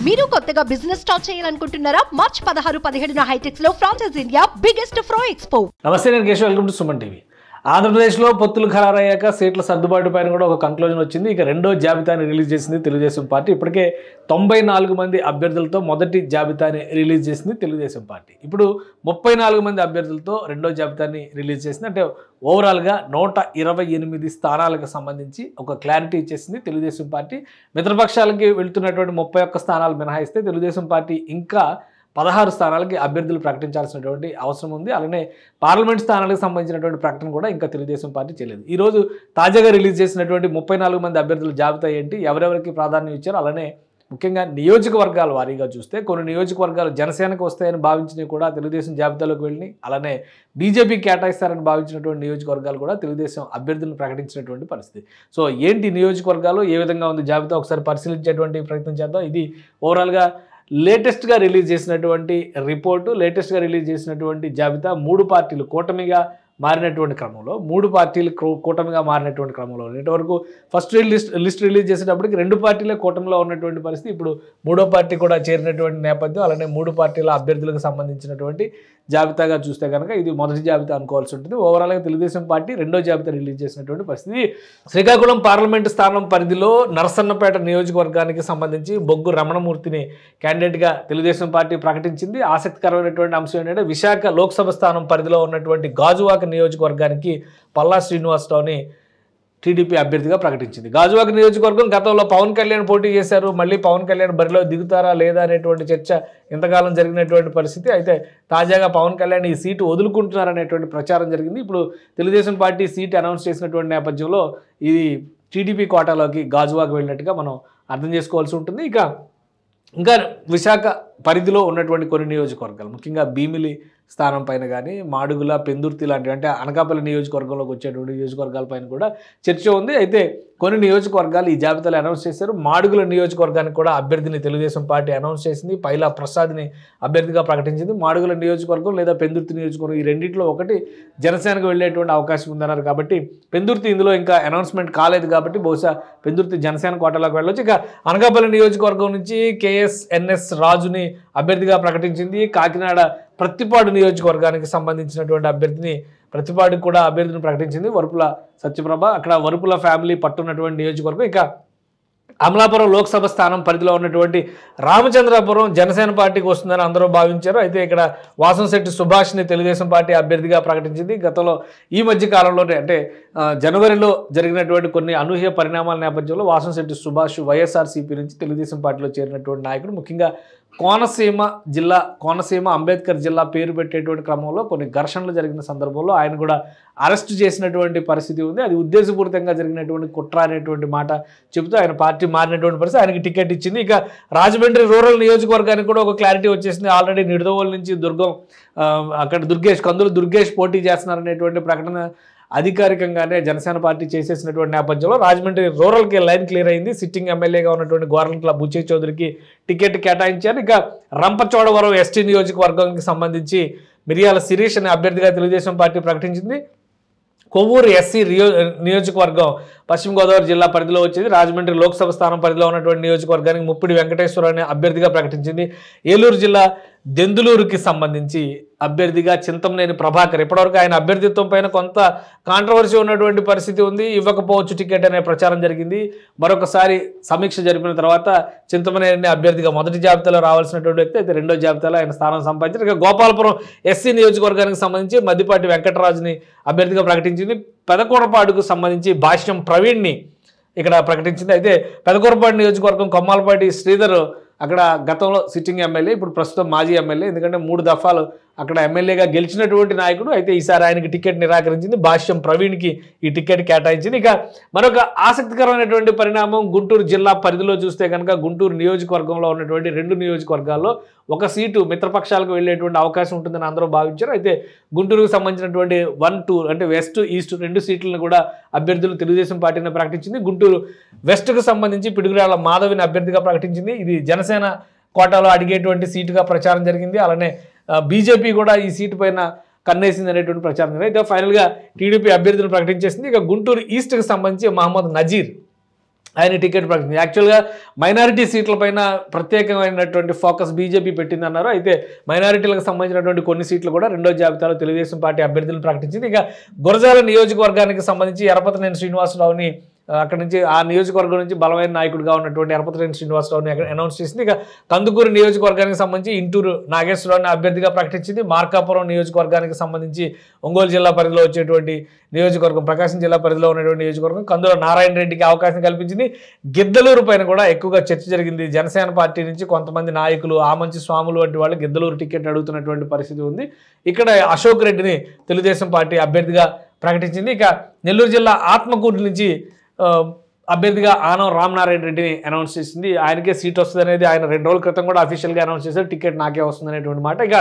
మీరు కొత్తగా business start చేయాలనుకుంటున్నారా? మార్చ్ 16-17 హైటెక్స్ లో ఫ్రాన్సెస్ ఇండియా బిగ్గెస్ట్ ఫ్రో ఎక్స్పో. నమస్తే, నేను Keshav. Welcome to Suman TV. ఆంధ్రప్రదేశ్లో పొత్తులు ఖరారయ్యాక సీట్ల సర్దుబాటు పైన కూడా ఒక కంక్లూజన్ వచ్చింది. ఇక రెండో జాబితాని రిలీజ్ చేసింది తెలుగుదేశం పార్టీ. ఇప్పటికే 94 మంది అభ్యర్థులతో మొదటి జాబితాని రిలీజ్ చేసింది తెలుగుదేశం పార్టీ. ఇప్పుడు 34 మంది అభ్యర్థులతో రెండో జాబితాని రిలీజ్ చేసింది. అంటే ఓవరాల్గా 128 స్థానాలకు సంబంధించి ఒక క్లారిటీ ఇచ్చేసింది తెలుగుదేశం పార్టీ. మిత్రపక్షాలకి వెళ్తున్నటువంటి 31 స్థానాలు మినహాయిస్తే తెలుగుదేశం పార్టీ ఇంకా 16 స్థానాలకి అభ్యర్థులు ప్రకటించాల్సినటువంటి అవసరం ఉంది. అలానే పార్లమెంట్ స్థానాలకు సంబంధించినటువంటి ప్రకటన కూడా ఇంకా తెలుగుదేశం పార్టీ చేయలేదు. ఈరోజు తాజాగా రిలీజ్ చేసినటువంటి 34 మంది అభ్యర్థుల జాబితా ఏంటి, ఎవరెవరికి ప్రాధాన్యం ఇచ్చారు, అలానే ముఖ్యంగా నియోజకవర్గాల వారీగా చూస్తే కొన్ని నియోజకవర్గాలు జనసేనకు వస్తాయని భావించినవి కూడా తెలుగుదేశం జాబితాలోకి వెళ్ళి, అలానే బీజేపీ కేటాయిస్తారని భావించినటువంటి నియోజకవర్గాలు కూడా తెలుగుదేశం అభ్యర్థులను ప్రకటించినటువంటి పరిస్థితి. సో ఏంటి నియోజకవర్గాలు, ఏ విధంగా ఉంది జాబితా, ఒకసారి పరిశీలించేటువంటి ప్రయత్నం చేద్దాం. ఇది ఓవరాల్గా లేటెస్ట్గా రిలీజ్ చేసినటువంటి రిపోర్టు, లేటెస్ట్గా రిలీజ్ చేసినటువంటి జాబితా. 3 పార్టీలు కూటమిగా మారినటువంటి క్రమంలో, 3 పార్టీలు కూటమిగా మారినటువంటి క్రమంలో ఇంతవరకు ఫస్ట్ లిస్ట్ రిలీజ్ చేసేటప్పటికి 2 పార్టీలే కూటమిలో ఉన్నటువంటి పరిస్థితి. ఇప్పుడు 3వ పార్టీ కూడా చేరినటువంటి నేపథ్యం. అలానే 3 పార్టీల అభ్యర్థులకు సంబంధించినటువంటి జాబితాగా చూస్తే కనుక ఇది మొదటి జాబితా అనుకోవాల్సి ఉంటుంది. ఓవరాల్గా తెలుగుదేశం పార్టీ రెండో జాబితా రిలీజ్ చేసినటువంటి పరిస్థితి. శ్రీకాకుళం పార్లమెంటు స్థానం పరిధిలో నరసన్నపేట నియోజకవర్గానికి సంబంధించి బొగ్గు రమణమూర్తిని క్యాండిడేట్గా తెలుగుదేశం పార్టీ ప్రకటించింది. ఆసక్తికరమైనటువంటి అంశం ఏంటంటే విశాఖ లోక్సభ స్థానం పరిధిలో ఉన్నటువంటి గాజువాక నియోజకవర్గానికి పల్లా శ్రీనివాసరావుని టీడీపీ అభ్యర్థిగా ప్రకటించింది. గాజువాక నియోజకవర్గం గతంలో పవన్ కళ్యాణ్ పోటీ చేశారు. మళ్ళీ పవన్ కళ్యాణ్ బరిలో దిగుతారా లేదా అనేటువంటి చర్చ ఇంతకాలం జరిగినటువంటి పరిస్థితి. అయితే తాజాగా పవన్ కళ్యాణ్ ఈ సీటు వదులుకుంటున్నారనేటువంటి ప్రచారం జరిగింది. ఇప్పుడు తెలుగుదేశం పార్టీ సీట్ అనౌన్స్ చేసినటువంటి నేపథ్యంలో ఇది టీడీపీ కోటాలోకి గాజువాక వెళ్ళినట్టుగా మనం అర్థం చేసుకోవాల్సి ఉంటుంది. ఇంకా విశాఖ పరిధిలో ఉన్నటువంటి కొన్ని నియోజకవర్గాలు, ముఖ్యంగా భీమిలి స్థానం పైన కానీ, మాడుగుల, పెందుర్తి లాంటివి, అంటే అనకాపల్లి నియోజకవర్గంలోకి వచ్చేటువంటి నియోజకవర్గాల పైన కూడా చర్చ ఉంది. అయితే కొన్ని నియోజకవర్గాలు ఈ జాబితాలో అనౌన్స్ చేశారు. మాడుగుల నియోజకవర్గానికి కూడా అభ్యర్థిని తెలుగుదేశం పార్టీ అనౌన్స్ చేసింది. పైలా ప్రసాద్ని అభ్యర్థిగా ప్రకటించింది. మాడుగుల నియోజకవర్గం లేదా పెందుర్తి నియోజకవర్గం, ఈ రెండింటిలో ఒకటి జనసేనకు వెళ్ళేటువంటి అవకాశం ఉందన్నారు. కాబట్టి పెందుర్తి ఇందులో ఇంకా అనౌన్స్మెంట్ కాలేదు కాబట్టి బహుశా పెందుర్తి జనసేన కోటలోకి వెళ్ళొచ్చు. ఇక అనకాపల్లి నియోజకవర్గం నుంచి KSNS రాజుని అభ్యర్థిగా ప్రకటించింది. కాకినాడ ప్రత్తిపాడు నియోజకవర్గానికి సంబంధించినటువంటి అభ్యర్థిని, ప్రతిపాడుకు కూడా అభ్యర్థిని ప్రకటించింది వరుపుల సత్యప్రభ. అక్కడ వరుపుల ఫ్యామిలీ పట్టున్నటువంటి నియోజకవర్గం. ఇక అమలాపురం లోక్సభ స్థానం పరిధిలో ఉన్నటువంటి రామచంద్రాపురం జనసేన పార్టీకి వస్తుందని అందరూ భావించారు. అయితే ఇక్కడ వాసంశెట్టి సుభాష్ని తెలుగుదేశం పార్టీ అభ్యర్థిగా ప్రకటించింది. గతంలో ఈ మధ్య కాలంలోనే, అంటే జనవరిలో జరిగినటువంటి కొన్ని అనూహ్య పరిణామాల నేపథ్యంలో వాసంశెట్టి సుభాష్ వైఎస్ఆర్సీపీ నుంచి తెలుగుదేశం పార్టీలో చేరినటువంటి నాయకుడు. ముఖ్యంగా కోనసీమ అంబేద్కర్ జిల్లా పేరు పెట్టేటువంటి క్రమంలో కొన్ని ఘర్షణలు జరిగిన సందర్భంలో ఆయన కూడా అరెస్ట్ చేసినటువంటి పరిస్థితి ఉంది. అది ఉద్దేశపూరితంగా జరిగినటువంటి కుట్ర అనేటువంటి మాట చెబుతూ ఆయన పార్టీ మారినటువంటి పరిస్థితి. ఆయనకి టికెట్ ఇచ్చింది. ఇక రాజమండ్రి రూరల్ నియోజకవర్గానికి కూడా ఒక క్లారిటీ వచ్చేసింది. ఆల్రెడీ నిడదవోలు నుంచి అక్కడ కందులు దుర్గేష్ పోటీ చేస్తున్నారనేటువంటి ప్రకటన అధికారికంగానే జనసేన పార్టీ చేసేసినటువంటి నేపథ్యంలో రాజమండ్రి రూరల్కి లైన్ క్లియర్ అయింది. సిట్టింగ్ ఎమ్మెల్యేగా ఉన్నటువంటి గోరంట్ల బుచ్చయ్య చౌదరికి టికెట్ కేటాయించారు. ఇక రంపచోడవరం ఎస్టీ నియోజకవర్గానికి సంబంధించి మిరియాల శిరీష్ అనే అభ్యర్థిగా తెలుగుదేశం పార్టీ ప్రకటించింది. కొవ్వూరు ఎస్సీ నియోజకవర్గం పశ్చిమ గోదావరి జిల్లా పరిధిలో వచ్చేది. రాజమండ్రి లోక్సభ స్థానం పరిధిలో ఉన్నటువంటి నియోజకవర్గానికి ముప్పిడి వెంకటేశ్వర అనే అభ్యర్థిగా ప్రకటించింది. ఏలూరు జిల్లా దెందులూరుకి సంబంధించి అభ్యర్థిగా చింతమనేని ప్రభాకర్. ఇప్పటివరకు ఆయన అభ్యర్థిత్వం పైన కొంత కాంట్రవర్సీ ఉన్నటువంటి పరిస్థితి ఉంది. ఇవ్వకపోవచ్చు టికెట్ అనే ప్రచారం జరిగింది. మరొకసారి సమీక్ష జరిపిన తర్వాత చింతమనేని అభ్యర్థిగా మొదటి జాబితాలో రావాల్సినటువంటి వ్యక్తి అయితే రెండో జాబితాలో ఆయన స్థానం సంపాదించారు. ఇక గోపాలపురం ఎస్సీ నియోజకవర్గానికి సంబంధించి మద్దిపాటి వెంకటరాజుని అభ్యర్థిగా ప్రకటించింది. పెదకూరపాడుకు సంబంధించి భాష్యం ప్రవీణ్ని ఇక్కడ ప్రకటించింది. అయితే పెదకూరపాడు నియోజకవర్గం కొమ్మాలపాటి శ్రీధర్ అక్కడ గతంలో సిట్టింగ్ ఎమ్మెల్యే, ఇప్పుడు ప్రస్తుతం మాజీ ఎమ్మెల్యే. ఎందుకంటే 3 దఫాలు అక్కడ ఎమ్మెల్యేగా గెలిచినటువంటి నాయకుడు. అయితే ఈసారి ఆయనకి టికెట్ నిరాకరించింది. భాష్యం ప్రవీణ్కి ఈ టికెట్ కేటాయించింది. ఇక మరొక ఆసక్తికరమైనటువంటి పరిణామం గుంటూరు జిల్లా పరిధిలో చూస్తే కనుక గుంటూరు నియోజకవర్గంలో ఉన్నటువంటి 2 నియోజకవర్గాల్లో ఒక సీటు మిత్రపక్షాలకు వెళ్ళేటువంటి అవకాశం ఉంటుందని అందరూ భావించారు. అయితే గుంటూరుకు సంబంధించినటువంటి 1, 2 అంటే వెస్ట్, ఈస్ట్ 2 సీట్లను కూడా అభ్యర్థులు తెలుగుదేశం పార్టీని ప్రకటించింది. గుంటూరు వెస్ట్కు సంబంధించి పిడుగురాళ్ల మాధవిని అభ్యర్థిగా ప్రకటించింది. ఇది జనసేన కోటాలో అడిగేటువంటి సీటుగా ప్రచారం జరిగింది. అలానే బీజేపీ కూడా ఈ సీటు పైన కన్నేసింది అనేటువంటి ప్రచారం. అయితే ఫైనల్గా టీడీపీ అభ్యర్థులను ప్రకటించేసింది. ఇక గుంటూరు ఈస్ట్కి సంబంధించి మహమ్మద్ నజీర్ ఆయన టికెట్ ప్రకటించింది. యాక్చువల్గా మైనారిటీ సీట్లపైన ప్రత్యేకమైనటువంటి ఫోకస్ బీజేపీ పెట్టిందన్నారు. అయితే మైనారిటీలకు సంబంధించినటువంటి కొన్ని సీట్లు కూడా రెండో జాబితాలో తెలుగుదేశం పార్టీ అభ్యర్థులను ప్రకటించింది. ఇక గురజాల నియోజకవర్గానికి సంబంధించి ఎరపతినేని శ్రీనివాసరావుని అక్కడ నుంచి ఆ నియోజకవర్గం నుంచి బలమైన నాయకుడిగా ఉన్నటువంటి ఎరపతినేని శ్రీనివాసరావుని అక్కడ అనౌన్స్ చేసింది. ఇక కందుకూరు నియోజకవర్గానికి సంబంధించి ఇంటూరు నాగేశ్వరరావుని అభ్యర్థిగా ప్రకటించింది. మార్కాపురం నియోజకవర్గానికి సంబంధించి ఒంగోలు జిల్లా పరిధిలో వచ్చేటువంటి నియోజకవర్గం, ప్రకాశం జిల్లా పరిధిలో ఉన్నటువంటి నియోజకవర్గం కందుల నారాయణ రెడ్డికి అవకాశం కల్పించింది. గిద్దలూరు పైన కూడా ఎక్కువగా చర్చ జరిగింది. జనసేన పార్టీ నుంచి కొంతమంది నాయకులు, ఆమంచి స్వాములు వంటి వాళ్ళు గిద్దలూరు టికెట్ అడుగుతున్నటువంటి పరిస్థితి ఉంది. ఇక్కడ అశోక్ రెడ్డిని తెలుగుదేశం పార్టీ అభ్యర్థిగా ప్రకటించింది. ఇక నెల్లూరు జిల్లా ఆత్మకూరు నుంచి అభ్యర్థిగా ఆనం రామనారాయణ రెడ్డిని అనౌన్స్ చేసింది. ఆయనకే సీట్ వస్తుంది అనేది ఆయన 2 రోజుల క్రితం కూడా అఫీషియల్గా అనౌన్స్ చేశారు. టికెట్ నాకే వస్తుంది అనేటువంటి మాట. ఇక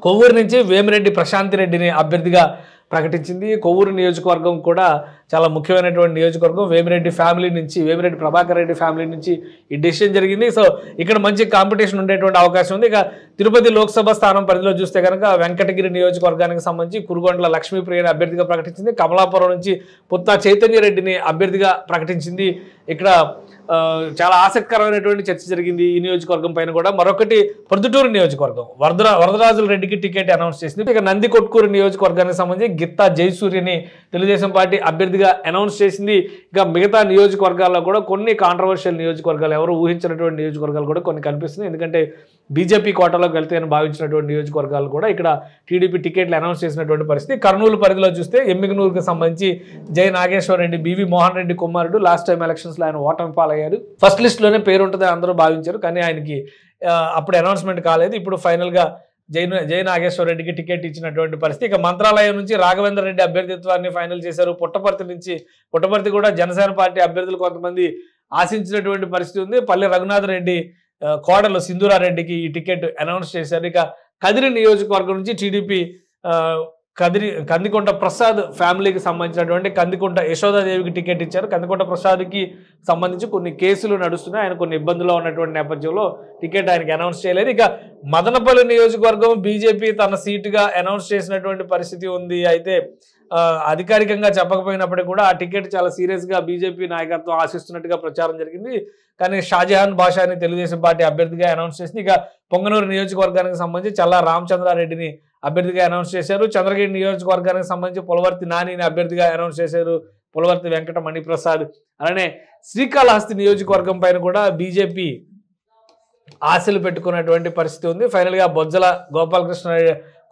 కొవ్వూరు నుంచి వేమిరెడ్డి ప్రశాంతి రెడ్డిని అభ్యర్థిగా ప్రకటించింది. కొవ్వూరు నియోజకవర్గం కూడా చాలా ముఖ్యమైనటువంటి నియోజకవర్గం. వేమిరెడ్డి ఫ్యామిలీ నుంచి, వేమిరెడ్డి ప్రభాకర్ రెడ్డి ఫ్యామిలీ నుంచి ఈ డెసిషన్ జరిగింది. సో ఇక్కడ మంచి కాంపిటీషన్ ఉండేటువంటి అవకాశం ఉంది. ఇక తిరుపతి లోక్సభ స్థానం పరిధిలో చూస్తే కనుక వెంకటగిరి నియోజకవర్గానికి సంబంధించి కురుగొండ్ల లక్ష్మీప్రియని అభ్యర్థిగా ప్రకటించింది. కమలాపురం నుంచి పుత్తా చైతన్య రెడ్డిని అభ్యర్థిగా ప్రకటించింది. ఇక్కడ చాలా ఆసక్తికరమైనటువంటి చర్చ జరిగింది ఈ నియోజకవర్గం పైన కూడా. మరొకటి ప్రొద్దుటూరు నియోజకవర్గం, వరదరాజుల రెడ్డికి టికెట్ అనౌన్స్ చేసింది. ఇక నందికొట్కూరు నియోజకవర్గానికి సంబంధించి గిత్తా జయసూర్యని తెలుగుదేశం పార్టీ అభ్యర్థిగా అనౌన్స్ చేసింది. ఇక మిగతా నియోజకవర్గాల్లో కూడా కొన్ని కాంట్రవర్షియల్ నియోజకవర్గాలు, ఎవరు ఊహించినటువంటి నియోజకవర్గాలు కూడా కొన్ని కనిపిస్తున్నాయి. ఎందుకంటే బీజేపీ కోటాలోకి వెళ్తే అని భావించినటువంటి నియోజకవర్గాలు కూడా ఇక్కడ టీడీపీ టికెట్లు అనౌన్స్ చేసినటువంటి పరిస్థితి. కర్నూలు పరిధిలో చూస్తే ఎమ్మిగనూరుకు సంబంధించి జై నాగేశ్వర్ రెడ్డి, బివి మోహన్ రెడ్డి కుమారుడు లాస్ట్ టైం ఎలక్షన్స్లో ఆయన ఓటమి పాలయ్యారు. ఫస్ట్ లిస్ట్లోనే పేరు ఉంటుందని అందరూ భావించారు, కానీ ఆయనకి అప్పుడు అనౌన్స్మెంట్ కాలేదు. ఇప్పుడు ఫైనల్గా జై నాగేశ్వర రెడ్డికి టికెట్ ఇచ్చినటువంటి పరిస్థితి. ఇక మంత్రాలయం నుంచి రాఘవేంద్ర రెడ్డి అభ్యర్థిత్వాన్ని ఫైనల్ చేశారు. పుట్టపర్తి కూడా జనసేన పార్టీ అభ్యర్థులు కొంతమంది ఆశించినటువంటి పరిస్థితి ఉంది. పల్లె రఘునాథ్ రెడ్డి కోడలు సింధూరారెడ్డికి ఈ టికెట్ అనౌన్స్ చేశారు. ఇక కదిరి నియోజకవర్గం నుంచి టీడీపీ కందికొంట ప్రసాద్ ఫ్యామిలీకి సంబంధించినటువంటి కందికొంట యశోదాదేవికి టికెట్ ఇచ్చారు. కందికొంట ప్రసాద్కి సంబంధించి కొన్ని కేసులు నడుస్తున్నాయి. ఆయన కొన్ని ఇబ్బందుల్లో ఉన్నటువంటి నేపథ్యంలో టికెట్ ఆయనకి అనౌన్స్ చేయలేదు. ఇక మదనపల్లి నియోజకవర్గం బీజేపీ తన సీటుగా అనౌన్స్ చేసినటువంటి పరిస్థితి ఉంది. అయితే అధికారికంగా చెప్పకపోయినప్పటికీ కూడా ఆ టికెట్ చాలా సీరియస్గా బీజేపీ నాయకత్వం ఆశిస్తున్నట్టుగా ప్రచారం జరిగింది. కానీ షాజహాన్ బాషాని తెలుగుదేశం పార్టీ అభ్యర్థిగా అనౌన్స్ చేసింది. ఇక పొంగనూరు నియోజకవర్గానికి సంబంధించి చల్లా రామచంద్రారెడ్డిని అభ్యర్థిగా అనౌన్స్ చేశారు. చంద్రగిరి నియోజకవర్గానికి సంబంధించి పులవర్తి నానిని అభ్యర్థిగా అనౌన్స్ చేశారు. పులవర్తి వెంకట మణిప్రసాద్. అలానే శ్రీకాళహస్తి నియోజకవర్గం పైన కూడా బీజేపీ ఆశలు పెట్టుకున్నటువంటి పరిస్థితి ఉంది. ఫైనల్గా బొజ్జల గోపాలకృష్ణ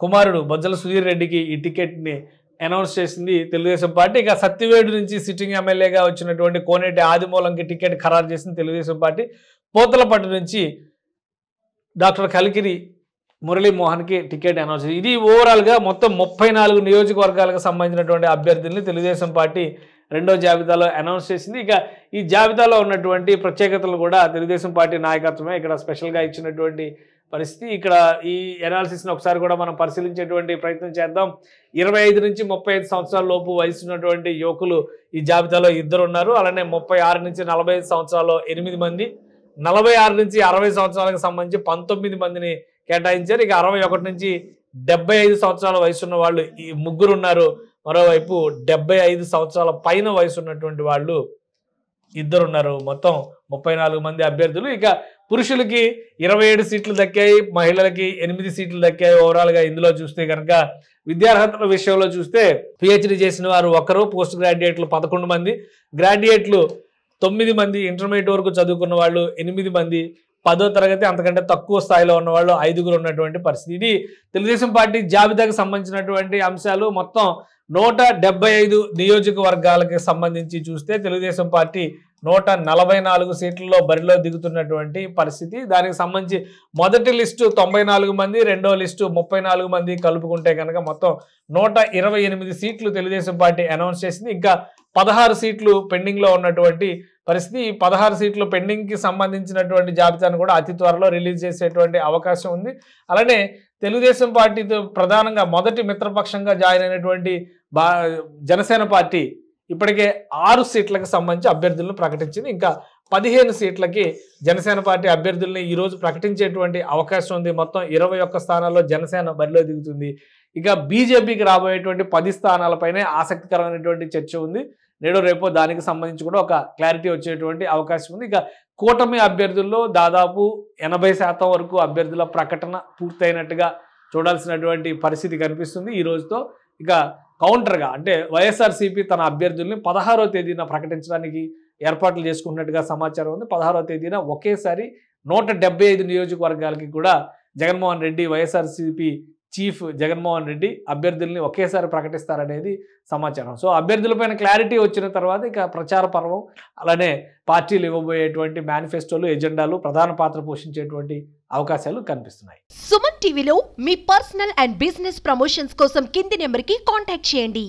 కుమారుడు బొజ్జల సుధీర్ రెడ్డికి ఈ టికెట్ని అనౌన్స్ చేసింది తెలుగుదేశం పార్టీ. ఇక సత్యవేడు నుంచి సిట్టింగ్ ఎమ్మెల్యేగా వచ్చినటువంటి కోనేటి ఆదిమూలంకి టికెట్ ఖరారు చేసింది తెలుగుదేశం పార్టీ. పోతలపట్టు నుంచి డాక్టర్ కలికిరి మురళీమోహన్కి టికెట్ అనౌన్స్ చేసింది. ఇది ఓవరాల్గా మొత్తం 34 నియోజకవర్గాలకు సంబంధించినటువంటి అభ్యర్థుల్ని తెలుగుదేశం పార్టీ రెండో జాబితాలో అనౌన్స్ చేసింది. ఇక ఈ జాబితాలో ఉన్నటువంటి ప్రత్యేకతలు కూడా తెలుగుదేశం పార్టీ నాయకత్వమే ఇక్కడ స్పెషల్గా ఇచ్చినటువంటి పరిస్థితి. ఇక్కడ ఈ అనాలిసిస్ని ఒకసారి కూడా మనం పరిశీలించేటువంటి ప్రయత్నం చేద్దాం. 25 నుంచి 35 సంవత్సరాల లోపు వయసు ఉన్నటువంటి యువకులు ఈ జాబితాలో 2 ఉన్నారు. అలానే 36 నుంచి 45 సంవత్సరాల్లో 8 మంది, 46 నుంచి 60 సంవత్సరాలకు సంబంధించి 19 మందిని కేటాయించారు. ఇక 61 నుంచి 75 సంవత్సరాల వయసు ఉన్న వాళ్ళు ఈ 3 ఉన్నారు. మరోవైపు 75 సంవత్సరాల పైన వయసు ఉన్నటువంటి వాళ్ళు 2 ఉన్నారు. మొత్తం 34 మంది అభ్యర్థులు. ఇక పురుషులకి 27 సీట్లు దక్కాయి, మహిళలకి 8 సీట్లు దక్కాయి. ఓవరాల్గా ఇందులో చూస్తే కనుక విద్యార్హతల విషయంలో చూస్తే పిహెచ్డి చేసిన వారు 1, పోస్ట్ గ్రాడ్యుయేట్లు 11 మంది, గ్రాడ్యుయేట్లు 9 మంది, ఇంటర్మీడియట్ వరకు చదువుకున్న వాళ్ళు 8 మంది, 10వ తరగతి అంతకంటే తక్కువ స్థాయిలో ఉన్న వాళ్ళు 5 ఉన్నటువంటి పరిస్థితి. ఇది తెలుగుదేశం పార్టీ జాబితాకు సంబంధించినటువంటి అంశాలు. మొత్తం 175 నియోజకవర్గాలకు సంబంధించి చూస్తే తెలుగుదేశం పార్టీ 144 సీట్లలో బరిలో దిగుతున్నటువంటి పరిస్థితి. దానికి సంబంధించి మొదటి లిస్టు 94 మంది, రెండో లిస్టు 34 మంది కలుపుకుంటే కనుక మొత్తం 128 సీట్లు తెలుగుదేశం పార్టీ అనౌన్స్ చేసింది. ఇంకా 16 సీట్లు పెండింగ్లో ఉన్నటువంటి పరిస్థితి. ఈ 16 సీట్లు పెండింగ్కి సంబంధించినటువంటి జాబితాను కూడా అతి త్వరలో రిలీజ్ చేసేటువంటి అవకాశం ఉంది. అలానే తెలుగుదేశం పార్టీతో ప్రధానంగా మొదటి మిత్రపక్షంగా జాయిన్ అయినటువంటి జనసేన పార్టీ ఇప్పటికే 6 సీట్లకు సంబంధించి అభ్యర్థులను ప్రకటించింది. ఇంకా 15 సీట్లకి జనసేన పార్టీ అభ్యర్థుల్ని ఈరోజు ప్రకటించేటువంటి అవకాశం ఉంది. మొత్తం 21 స్థానాల్లో జనసేన బరిలో దిగుతుంది. ఇక బీజేపీకి రాబోయేటువంటి 10 స్థానాలపైనే ఆసక్తికరమైనటువంటి చర్చ ఉంది. నేడో రేపో దానికి సంబంధించి కూడా ఒక క్లారిటీ వచ్చేటువంటి అవకాశం ఉంది. ఇక కూటమి అభ్యర్థుల్లో దాదాపు 80% వరకు అభ్యర్థుల ప్రకటన పూర్తయినట్టుగా చూడాల్సినటువంటి పరిస్థితి కనిపిస్తుంది ఈ రోజుతో. ఇక కౌంటర్గా అంటే వైఎస్ఆర్సీపీ తన అభ్యర్థుల్ని 16వ తేదీన ప్రకటించడానికి ఏర్పాట్లు చేసుకున్నట్టుగా సమాచారం ఉంది. 16వ తేదీన ఒకేసారి 175 నియోజకవర్గాలకి కూడా జగన్మోహన్ రెడ్డి, వైఎస్ఆర్సీపీ చీఫ్ జగన్మోహన్ రెడ్డి అభ్యర్థుల్ని ఒకేసారి ప్రకటిస్తారనేది సమాచారం. సో అభ్యర్థులపైన క్లారిటీ వచ్చిన తర్వాత ఇక ప్రచార పర్వం, అలానే పార్టీలు ఇవ్వబోయేటువంటి మేనిఫెస్టోలు, ఎజెండాలు ప్రధాన పాత్ర పోషించేటువంటి అవకాశాలు కనిపిస్తున్నాయి. సుమన్ టీవీలో మీ పర్సనల్ అండ్ బిజినెస్ ప్రమోషన్స్ కోసం కింది నెంబర్కి కాంటాక్ట్ చేయండి.